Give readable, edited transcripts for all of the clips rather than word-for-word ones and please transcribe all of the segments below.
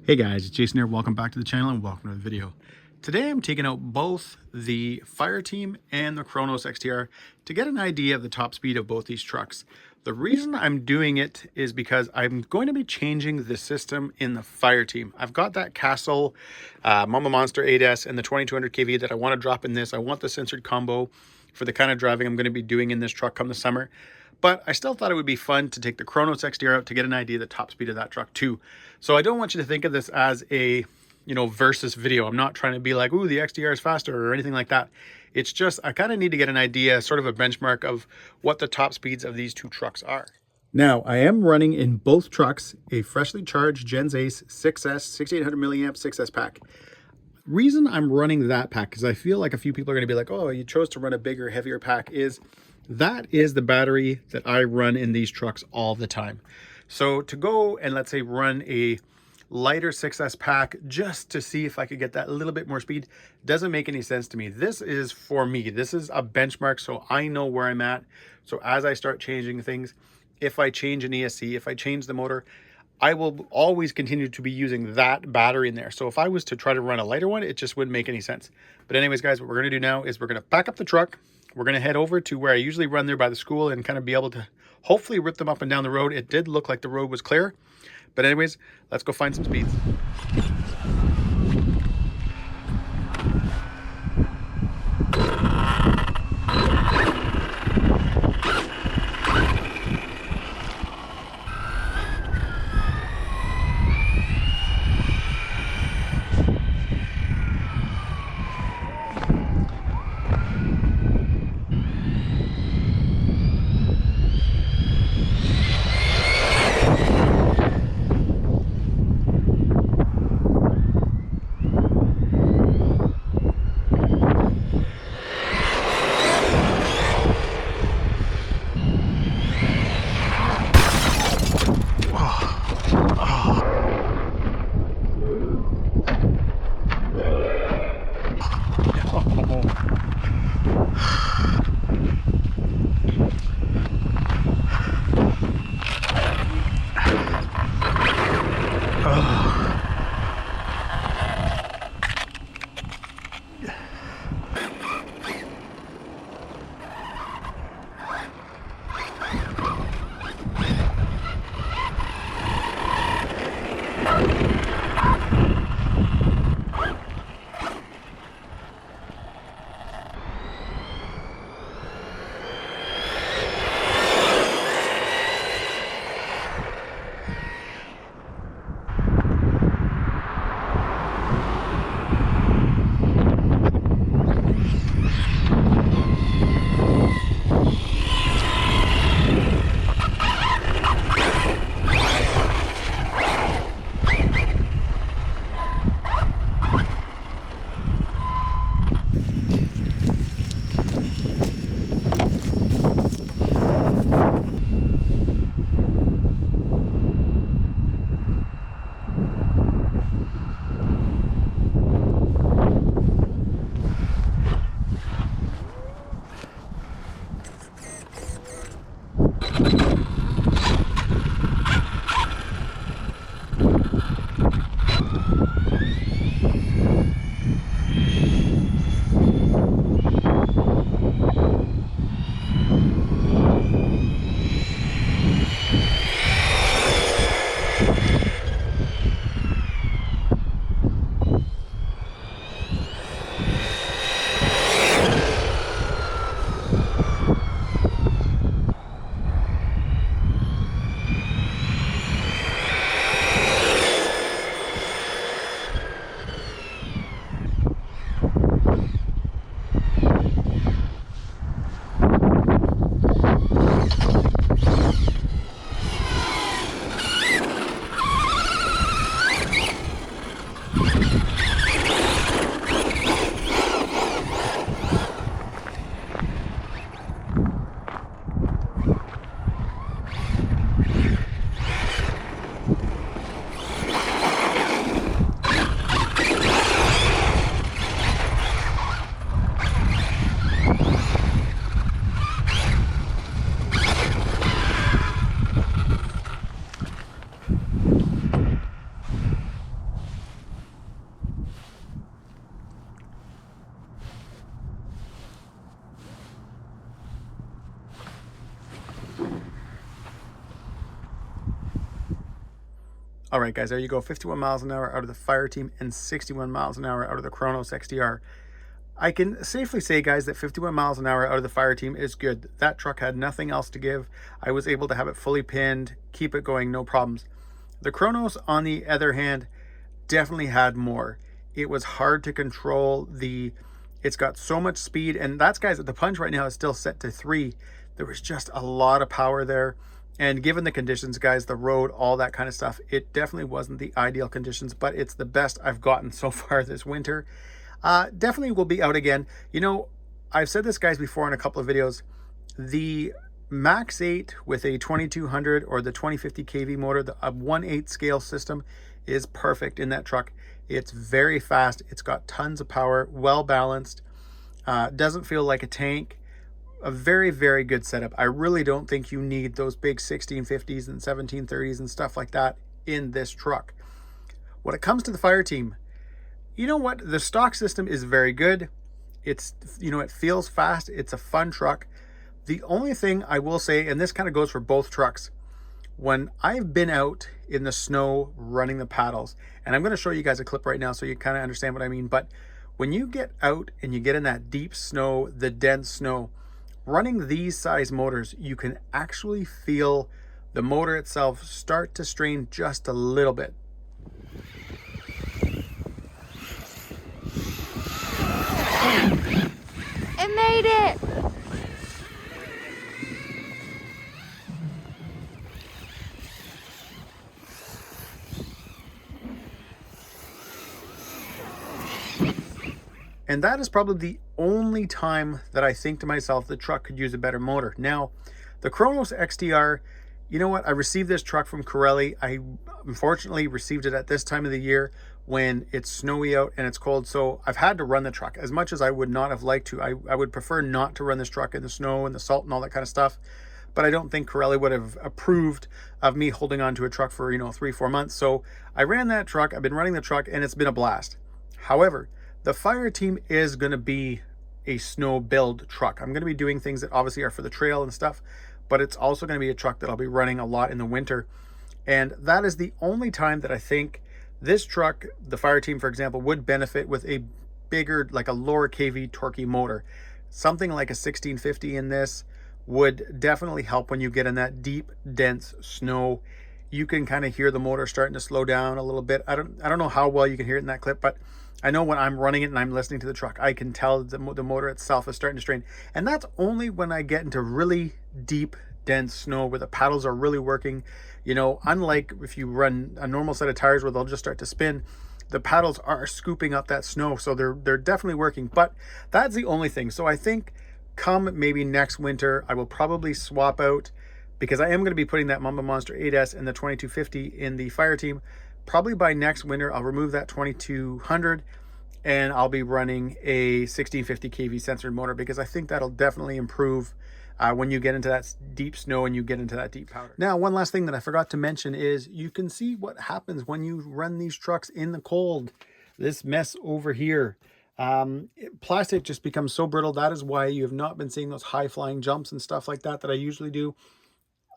Hey guys, it's Jason here. Welcome back to the channel and welcome to the video. Today I'm taking out both the Fireteam and the Kronos XTR to get an idea of the top speed of both these trucks. The reason I'm doing it is because I'm going to be changing the system in the Fireteam. I've got that Castle Mama Monster 8S and the 2200 kV that I want to drop in this. I want the censored combo for the kind of driving I'm going to be doing in this truck come the summer. But I still thought it would be fun to take the Kronos XTR out to get an idea of the top speed of that truck too. So I don't want you to think of this as a, versus video. I'm not trying to be like, ooh, the XTR is faster or anything like that. It's just, I kind of need to get an idea, sort of a benchmark of what the top speeds of these two trucks are. Now, I am running in both trucks a freshly charged Gens Ace 6S 6800 milliamp 6S pack. Reason I'm running that pack, because I feel like a few people are going to be like, oh, you chose to run a bigger, heavier pack, is that is the battery that I run in these trucks all the time. So to go and let's say run a lighter 6S pack just to see if I could get that little bit more speed doesn't make any sense to me. This is for me. This is a benchmark, so I know where I'm at. So as I start changing things, if I change an ESC, if I change the motor, I will always continue to be using that battery in there. So if I was to try to run a lighter one, it just wouldn't make any sense. But anyways, guys, what we're going to do now is we're going to pack up the truck. We're going to head over to where I usually run there by the school and kind of be able to hopefully rip them up and down the road. It did look like the road was clear. But anyways, let's go find some speeds. All right, guys, there you go. 51 miles an hour out of the Fireteam and 61 miles an hour out of the Kronos XTR. I can safely say, guys, that 51 miles an hour out of the Fireteam is good. That truck had nothing else to give. I was able to have it fully pinned, keep it going, no problems. The Kronos, on the other hand, definitely had more. It was hard to control. It's got so much speed, and that's, guys, the punch right now is still set to 3. There was just a lot of power there. And given the conditions, guys, the road, all that kind of stuff, it definitely wasn't the ideal conditions, but it's the best I've gotten so far this winter. Definitely will be out again. You know, I've said this, guys, before in a couple of videos. The Max 8 with a 2200 or the 2050 kV motor, a 1/8 scale system, is perfect in that truck. It's very fast. It's got tons of power, well balanced, doesn't feel like a tank. A very, very good setup. I really don't think you need those big 1650s and 1730s and stuff like that in this truck. When it comes to the Fireteam, you know what? The stock system is very good. It's, you know, it feels fast. It's a fun truck. The only thing I will say, and this kind of goes for both trucks, when I've been out in the snow running the paddles, and I'm going to show you guys a clip right now so you kind of understand what I mean, but when you get out and you get in that deep snow, the dense snow, running these size motors, you can actually feel the motor itself start to strain just a little bit. It made it! And that is probably the only time that I think to myself the truck could use a better motor. Now, the Kronos XTR, you know what? I received this truck from Corelli. I unfortunately received it at this time of the year when it's snowy out and it's cold. So I've had to run the truck as much as I would not have liked to. I would prefer not to run this truck in the snow and the salt and all that kind of stuff. But I don't think Corelli would have approved of me holding on to a truck for, 3-4 months. So I ran that truck. I've been running the truck and it's been a blast. However, the Fireteam is going to be a snow build truck. I'm going to be doing things that obviously are for the trail and stuff, but it's also going to be a truck that I'll be running a lot in the winter. And that is the only time that I think this truck, the Fireteam, for example, would benefit with a bigger, like a lower kV torquey motor. Something like a 1650 in this would definitely help when you get in that deep, dense snow. You can kind of hear the motor starting to slow down a little bit. I don't know how well you can hear it in that clip, but I know when I'm running it and I'm listening to the truck, I can tell the motor itself is starting to strain. And that's only when I get into really deep, dense snow where the paddles are really working. You know, unlike if you run a normal set of tires where they'll just start to spin, the paddles are scooping up that snow. So they're definitely working, but that's the only thing. So I think come maybe next winter, I will probably swap out, because I am going to be putting that Mamba Monster 8S and the 2250 in the Fireteam. Probably by next winter, I'll remove that 2200 and I'll be running a 1650 kV censored motor, because I think that'll definitely improve when you get into that deep snow and you get into that deep powder. Now, one last thing that I forgot to mention is you can see what happens when you run these trucks in the cold. This mess over here. Plastic just becomes so brittle. That is why you have not been seeing those high flying jumps and stuff like that I usually do.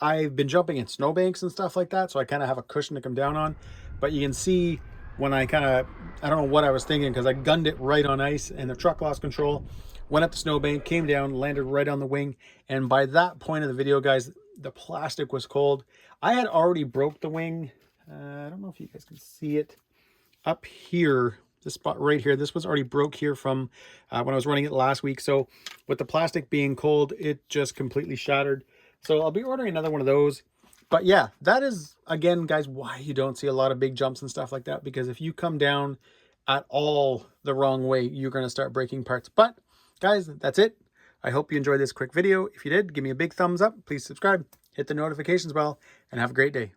I've been jumping in snowbanks and stuff like that, so I kind of have a cushion to come down on. But you can see when I don't know what I was thinking, because I gunned it right on ice and the truck lost control, went up the snowbank, came down, landed right on the wing. And by that point of the video, guys, the plastic was cold. I had already broke the wing. I don't know if you guys can see it up here. This spot right here, this was already broke here from when I was running it last week. So with the plastic being cold, it just completely shattered. So I'll be ordering another one of those. But yeah, that is, again, guys, why you don't see a lot of big jumps and stuff like that. Because if you come down at all the wrong way, you're going to start breaking parts. But guys, that's it. I hope you enjoyed this quick video. If you did, give me a big thumbs up. Please subscribe, hit the notifications bell, and have a great day.